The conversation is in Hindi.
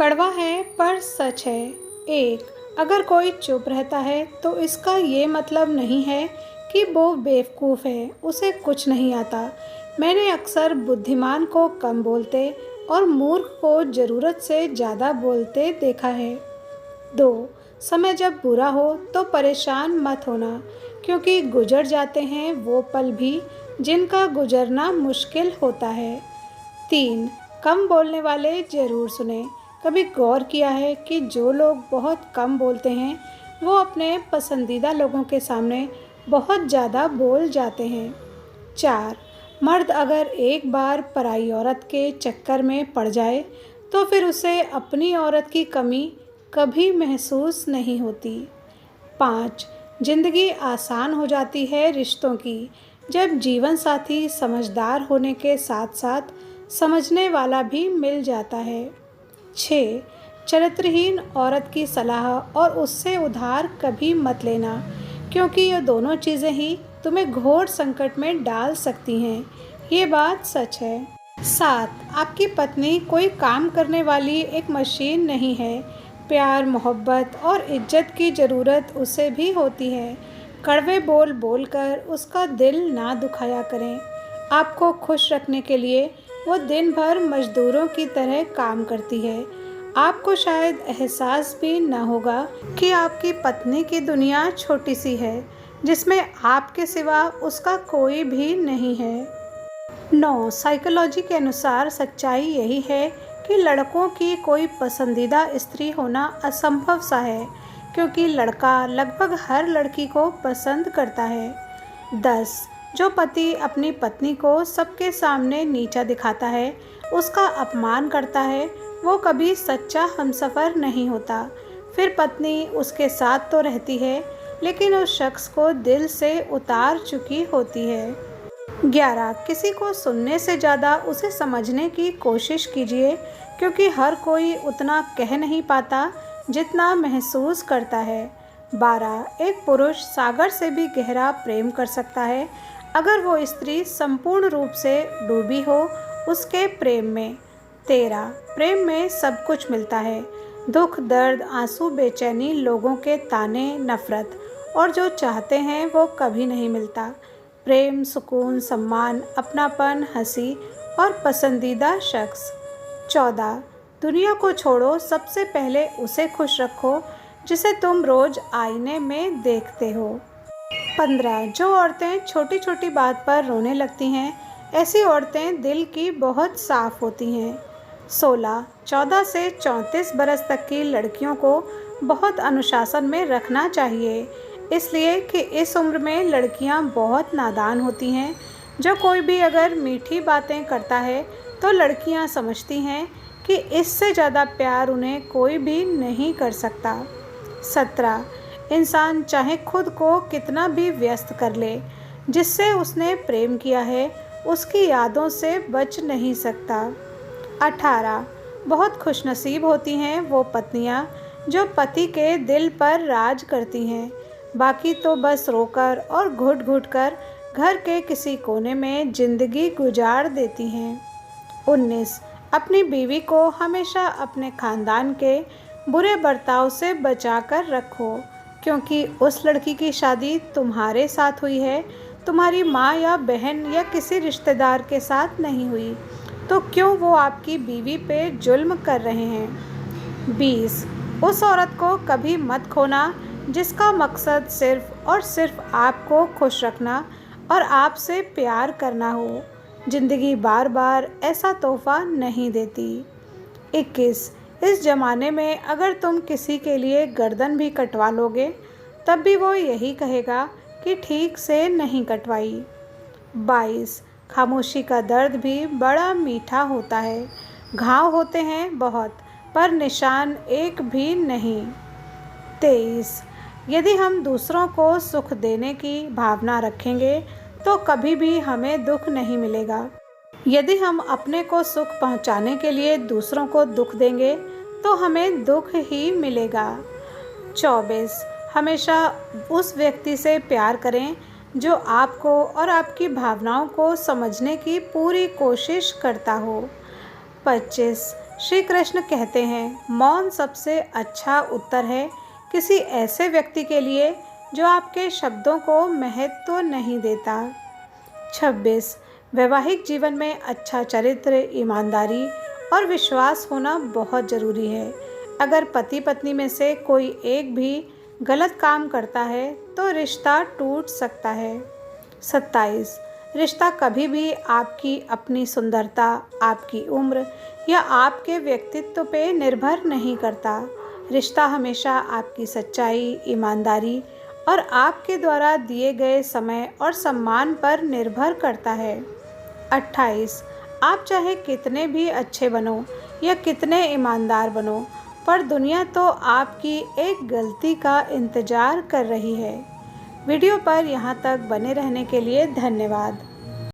कड़वा है पर सच है। एक, अगर कोई चुप रहता है तो इसका ये मतलब नहीं है कि वो बेवकूफ़ है, उसे कुछ नहीं आता। मैंने अक्सर बुद्धिमान को कम बोलते और मूर्ख को ज़रूरत से ज़्यादा बोलते देखा है। दो, समय जब बुरा हो तो परेशान मत होना, क्योंकि गुजर जाते हैं वो पल भी जिनका गुजरना मुश्किल होता है। तीन, कम बोलने वाले ज़रूर सुने। कभी गौर किया है कि जो लोग बहुत कम बोलते हैं वो अपने पसंदीदा लोगों के सामने बहुत ज़्यादा बोल जाते हैं। चार, मर्द अगर एक बार पराई औरत के चक्कर में पड़ जाए तो फिर उसे अपनी औरत की कमी कभी महसूस नहीं होती। पाँच, जिंदगी आसान हो जाती है रिश्तों की जब जीवन साथी समझदार होने के साथ साथ समझने वाला भी मिल जाता है। 6, चरित्रहीन औरत की सलाह और उससे उधार कभी मत लेना, क्योंकि ये दोनों चीज़ें ही तुम्हें घोर संकट में डाल सकती हैं। ये बात सच है। 7, आपकी पत्नी कोई काम करने वाली एक मशीन नहीं है। प्यार, मोहब्बत और इज्जत की ज़रूरत उसे भी होती है। कड़वे बोल बोलकर उसका दिल ना दुखाया करें। आपको खुश रखने के लिए वो दिन भर मजदूरों की तरह काम करती है। आपको शायद एहसास भी न होगा कि आपकी पत्नी की दुनिया छोटी सी है, जिसमें आपके सिवा उसका कोई भी नहीं है। 9, साइकोलॉजी के अनुसार सच्चाई यही है कि लड़कों की कोई पसंदीदा स्त्री होना असंभव सा है, क्योंकि लड़का लगभग हर लड़की को पसंद करता है। 10, जो पति अपनी पत्नी को सबके सामने नीचा दिखाता है, उसका अपमान करता है, वो कभी सच्चा हमसफ़र नहीं होता। फिर पत्नी उसके साथ तो रहती है, लेकिन उस शख्स को दिल से उतार चुकी होती है। 11, किसी को सुनने से ज़्यादा उसे समझने की कोशिश कीजिए, क्योंकि हर कोई उतना कह नहीं पाता जितना महसूस करता है। 12, एक पुरुष सागर से भी गहरा प्रेम कर सकता है अगर वो स्त्री संपूर्ण रूप से डूबी हो उसके प्रेम में। 13, प्रेम में सब कुछ मिलता है, दुख, दर्द, आंसू, बेचैनी, लोगों के ताने, नफरत, और जो चाहते हैं वो कभी नहीं मिलता। प्रेम, सुकून, सम्मान, अपनापन, हंसी और पसंदीदा शख्स। 14, दुनिया को छोड़ो, सबसे पहले उसे खुश रखो जिसे तुम रोज़ आईने में देखते हो। 15, जो औरतें छोटी छोटी बात पर रोने लगती हैं, ऐसी औरतें दिल की बहुत साफ़ होती हैं। 16, 14 से 34 बरस तक की लड़कियों को बहुत अनुशासन में रखना चाहिए, इसलिए कि इस उम्र में लड़कियां बहुत नादान होती हैं। जो कोई भी अगर मीठी बातें करता है तो लड़कियां समझती हैं कि इससे ज़्यादा प्यार उन्हें कोई भी नहीं कर सकता। 17, इंसान चाहे खुद को कितना भी व्यस्त कर ले, जिससे उसने प्रेम किया है उसकी यादों से बच नहीं सकता। 18, बहुत खुशनसीब होती हैं वो पत्नियां जो पति के दिल पर राज करती हैं, बाकी तो बस रोकर और घुट घुट कर घर के किसी कोने में ज़िंदगी गुजार देती हैं। 19, अपनी बीवी को हमेशा अपने खानदान के बुरे बर्ताव से बचा कर रखो, क्योंकि उस लड़की की शादी तुम्हारे साथ हुई है, तुम्हारी माँ या बहन या किसी रिश्तेदार के साथ नहीं हुई, तो क्यों वो आपकी बीवी पे जुल्म कर रहे हैं। 20, उस औरत को कभी मत खोना जिसका मकसद सिर्फ और सिर्फ आपको खुश रखना और आपसे प्यार करना हो। ज़िंदगी बार बार ऐसा तोहफ़ा नहीं देती। 21, इस ज़माने में अगर तुम किसी के लिए गर्दन भी कटवा लोगे तब भी वो यही कहेगा कि ठीक से नहीं कटवाई। 22, खामोशी का दर्द भी बड़ा मीठा होता है। घाव होते हैं बहुत, पर निशान एक भी नहीं। 23, यदि हम दूसरों को सुख देने की भावना रखेंगे तो कभी भी हमें दुख नहीं मिलेगा। यदि हम अपने को सुख पहुंचाने के लिए दूसरों को दुख देंगे तो हमें दुख ही मिलेगा। 24, हमेशा उस व्यक्ति से प्यार करें जो आपको और आपकी भावनाओं को समझने की पूरी कोशिश करता हो। 25, श्री कृष्ण कहते हैं, मौन सबसे अच्छा उत्तर है किसी ऐसे व्यक्ति के लिए जो आपके शब्दों को महत्व नहीं देता। 26. वैवाहिक जीवन में अच्छा चरित्र, ईमानदारी और विश्वास होना बहुत ज़रूरी है। अगर पति पत्नी में से कोई एक भी गलत काम करता है तो रिश्ता टूट सकता है। 27. रिश्ता कभी भी आपकी अपनी सुंदरता, आपकी उम्र या आपके व्यक्तित्व पे निर्भर नहीं करता। रिश्ता हमेशा आपकी सच्चाई, ईमानदारी और आपके द्वारा दिए गए समय और सम्मान पर निर्भर करता है। 28. आप चाहे कितने भी अच्छे बनो या कितने ईमानदार बनो, पर दुनिया तो आपकी एक गलती का इंतज़ार कर रही है। वीडियो पर यहाँ तक बने रहने के लिए धन्यवाद।